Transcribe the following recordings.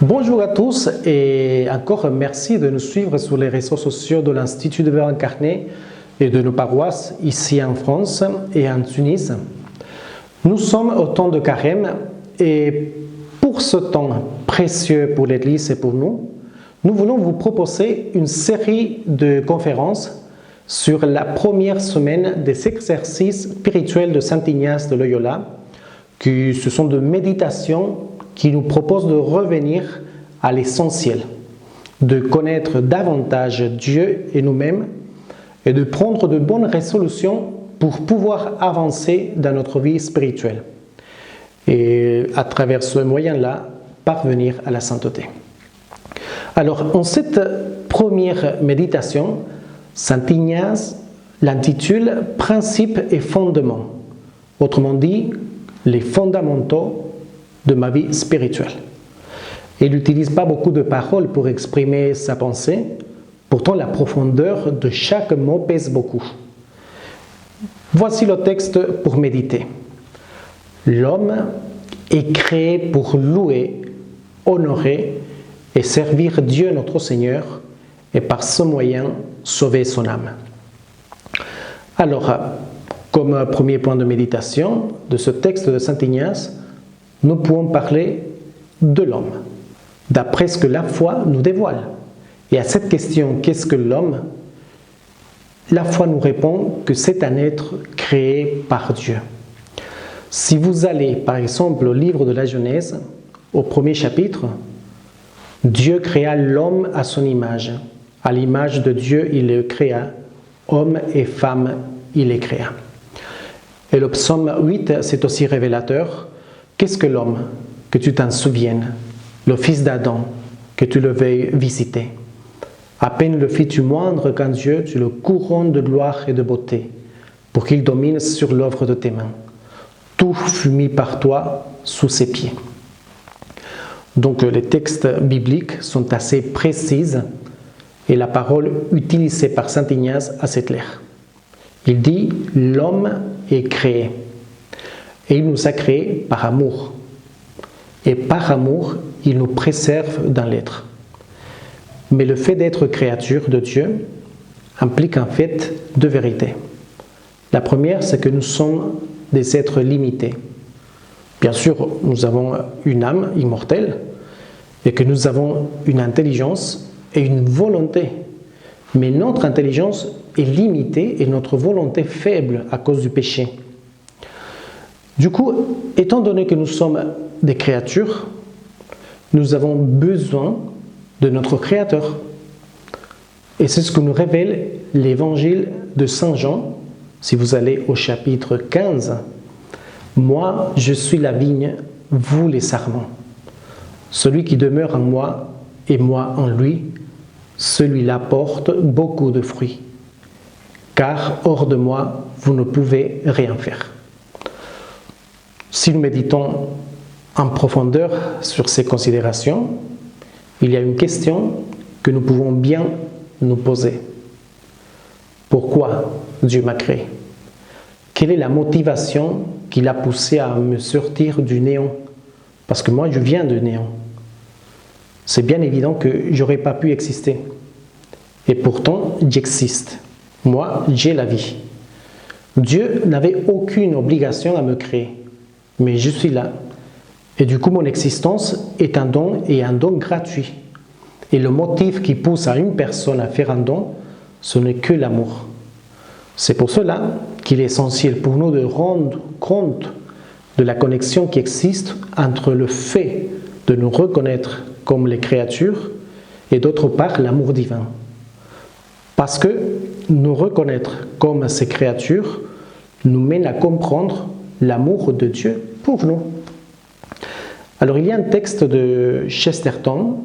Bonjour à tous et encore merci de nous suivre sur les réseaux sociaux de l'Institut de Verbe incarné et de nos paroisses ici en France et en Tunis. Nous sommes au temps de Carême et pour ce temps précieux pour l'Église et pour nous, nous voulons vous proposer une série de conférences sur la première semaine des exercices spirituels de Saint Ignace de Loyola, qui ce sont de méditations qui nous proposent de revenir à l'essentiel, de connaître davantage Dieu et nous-mêmes et de prendre de bonnes résolutions pour pouvoir avancer dans notre vie spirituelle et à travers ce moyen-là, parvenir à la sainteté. Alors, en cette première méditation, Saint Ignace l'intitule « Principes et fondements », autrement dit, les fondamentaux de ma vie spirituelle. Il n'utilise pas beaucoup de paroles pour exprimer sa pensée, pourtant la profondeur de chaque mot pèse beaucoup. Voici le texte pour méditer. L'homme est créé pour louer, honorer et servir Dieu notre Seigneur et par ce moyen sauver son âme. Alors, comme premier point de méditation de ce texte de Saint Ignace, nous pouvons parler de l'homme, d'après ce que la foi nous dévoile. Et à cette question, qu'est-ce que l'homme? La foi nous répond que c'est un être créé par Dieu. Si vous allez, par exemple, au livre de la Genèse, au premier chapitre, Dieu créa l'homme à son image. À l'image de Dieu, il le créa. Homme et femme, il les créa. Et le psaume 8, c'est aussi révélateur. Qu'est-ce que l'homme? Que tu t'en souviennes. Le fils d'Adam, que tu le veuilles visiter. À peine le fis-tu moindre qu'un Dieu, tu le couronnes de gloire et de beauté, pour qu'il domine sur l'œuvre de tes mains. Tout fut mis par toi sous ses pieds. Donc les textes bibliques sont assez précis et la parole utilisée par Saint Ignace assez claire. Il dit « l'homme est créé ». Et il nous a créés par amour. Et par amour, il nous préserve dans l'être. Mais le fait d'être créature de Dieu implique en fait deux vérités. La première, c'est que nous sommes des êtres limités. Bien sûr, nous avons une âme immortelle et que nous avons une intelligence et une volonté. Mais notre intelligence est limitée et notre volonté faible à cause du péché. Du coup, étant donné que nous sommes des créatures, nous avons besoin de notre Créateur. Et c'est ce que nous révèle l'évangile de Saint Jean, si vous allez au chapitre 15. « Moi, je suis la vigne, vous les sarments. Celui qui demeure en moi et moi en lui, celui-là porte beaucoup de fruits. Car hors de moi, vous ne pouvez rien faire. » Si nous méditons en profondeur sur ces considérations, il y a une question que nous pouvons bien nous poser. Pourquoi Dieu m'a créé? Quelle est la motivation qui l'a poussé à me sortir du néant? Parce que moi, je viens de néant. C'est bien évident que je n'aurais pas pu exister. Et pourtant, j'existe. Moi, j'ai la vie. Dieu n'avait aucune obligation à me créer. Mais je suis là. Et du coup, mon existence est un don et un don gratuit. Et le motif qui pousse à une personne à faire un don, ce n'est que l'amour. C'est pour cela qu'il est essentiel pour nous de rendre compte de la connexion qui existe entre le fait de nous reconnaître comme les créatures et d'autre part l'amour divin. Parce que nous reconnaître comme ces créatures nous mène à comprendre l'amour de Dieu pour nous. Alors il y a un texte de Chesterton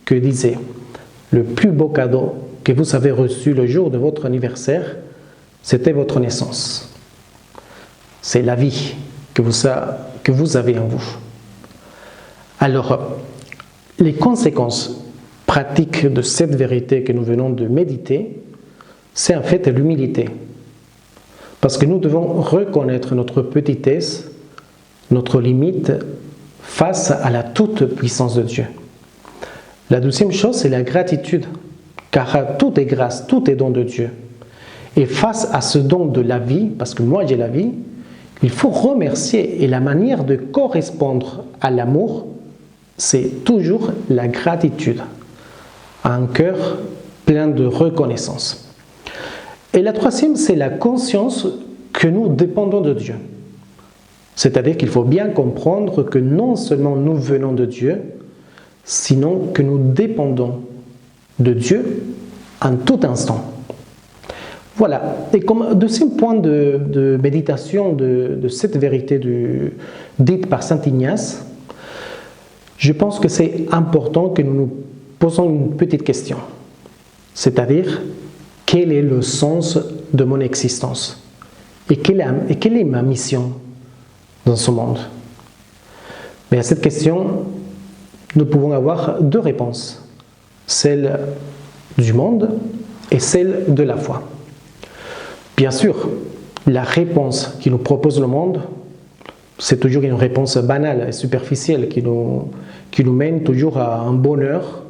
que disait « Le plus beau cadeau que vous avez reçu le jour de votre anniversaire, c'était votre naissance. C'est la vie que vous avez en vous. » Alors, les conséquences pratiques de cette vérité que nous venons de méditer, c'est en fait l'humilité. Parce que nous devons reconnaître notre petitesse, notre limite face à la toute-puissance de Dieu. La deuxième chose, c'est la gratitude, car tout est grâce, tout est don de Dieu. Et face à ce don de la vie, parce que moi j'ai la vie, il faut remercier. Et la manière de correspondre à l'amour, c'est toujours la gratitude, un cœur plein de reconnaissance. Et la troisième, c'est la conscience que nous dépendons de Dieu. C'est-à-dire qu'il faut bien comprendre que non seulement nous venons de Dieu, sinon que nous dépendons de Dieu en tout instant. Voilà. Et comme deuxième point de méditation de cette vérité dite par saint Ignace, je pense que c'est important que nous nous posons une petite question. C'est-à-dire, quel est le sens de mon existence? Et quelle est ma mission dans ce monde? Mais à cette question, nous pouvons avoir deux réponses. Celle du monde et celle de la foi. Bien sûr, la réponse qui nous propose le monde, c'est toujours une réponse banale et superficielle qui nous mène toujours à un bonheur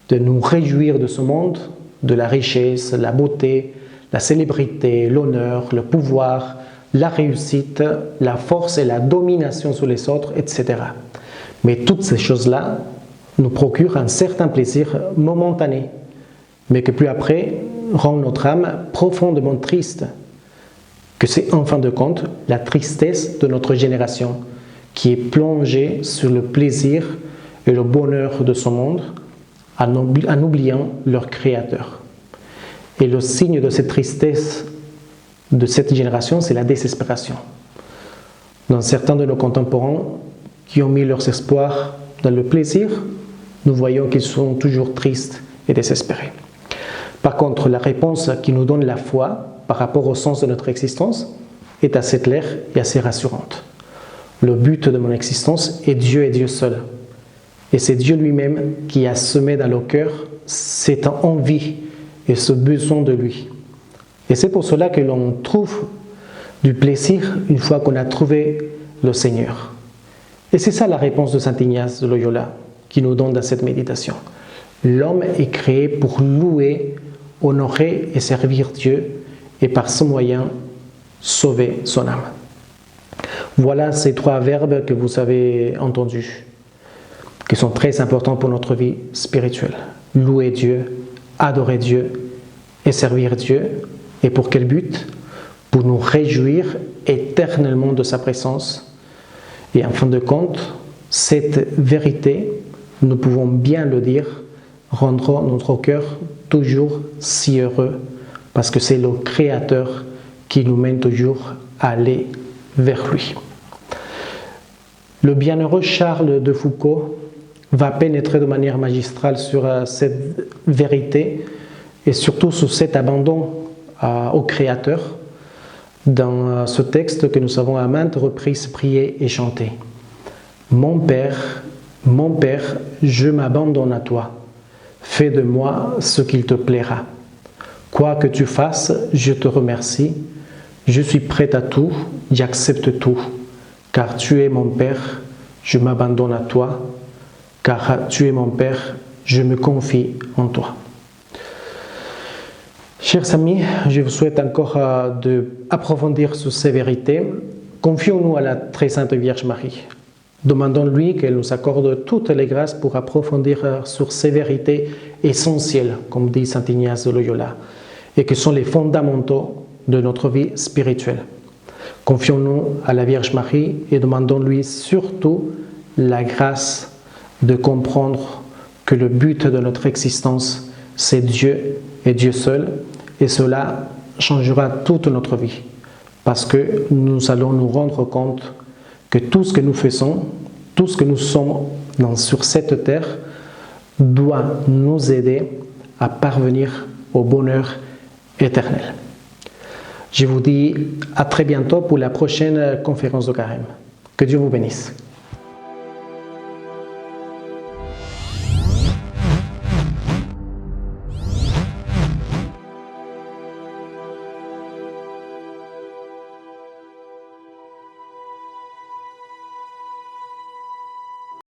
de nous réjouir de ce monde, de la richesse, la beauté, la célébrité, l'honneur, le pouvoir, la réussite, la force et la domination sur les autres, etc. Mais toutes ces choses-là nous procurent un certain plaisir momentané, mais que plus après rend notre âme profondément triste, que c'est en fin de compte la tristesse de notre génération qui est plongée sur le plaisir et le bonheur de ce monde en oubliant leur créateur. Et le signe de cette tristesse de cette génération, c'est la désespération. Dans certains de nos contemporains qui ont mis leurs espoirs dans le plaisir, nous voyons qu'ils sont toujours tristes et désespérés. Par contre, la réponse qui nous donne la foi par rapport au sens de notre existence est assez claire et assez rassurante. Le but de mon existence est Dieu et Dieu seul. Et c'est Dieu lui-même qui a semé dans nos cœurs cette envie et ce besoin de lui. Et c'est pour cela que l'on trouve du plaisir une fois qu'on a trouvé le Seigneur. Et c'est ça la réponse de saint Ignace de Loyola qui nous donne dans cette méditation. L'homme est créé pour louer, honorer et servir Dieu et par ce moyen sauver son âme. Voilà ces trois verbes que vous avez entendus, qui sont très importants pour notre vie spirituelle. Louer Dieu, adorer Dieu et servir Dieu. Et pour quel but? Pour nous réjouir éternellement de sa présence. Et en fin de compte, cette vérité, nous pouvons bien le dire, rendra notre cœur toujours si heureux, parce que c'est le Créateur qui nous mène toujours à aller vers lui. Le bienheureux Charles de Foucault va pénétrer de manière magistrale sur cette vérité et surtout sur cet abandon au Créateur dans ce texte que nous avons à maintes reprises prié et chanté. Mon Père, je m'abandonne à toi. Fais de moi ce qu'il te plaira. Quoi que tu fasses, je te remercie. Je suis prêt à tout, j'accepte tout. Car tu es mon Père, je m'abandonne à toi. Car tu es mon Père, je me confie en toi. Chers amis, je vous souhaite encore d'approfondir sur ces vérités. Confions-nous à la très sainte Vierge Marie. Demandons-lui qu'elle nous accorde toutes les grâces pour approfondir sur ces vérités essentielles, comme dit saint Ignace de Loyola, et qui sont les fondamentaux de notre vie spirituelle. Confions-nous à la Vierge Marie et demandons-lui surtout la grâce de comprendre que le but de notre existence, c'est Dieu et Dieu seul, et cela changera toute notre vie, parce que nous allons nous rendre compte que tout ce que nous faisons, tout ce que nous sommes sur cette terre, doit nous aider à parvenir au bonheur éternel. Je vous dis à très bientôt pour la prochaine conférence de Carême. Que Dieu vous bénisse.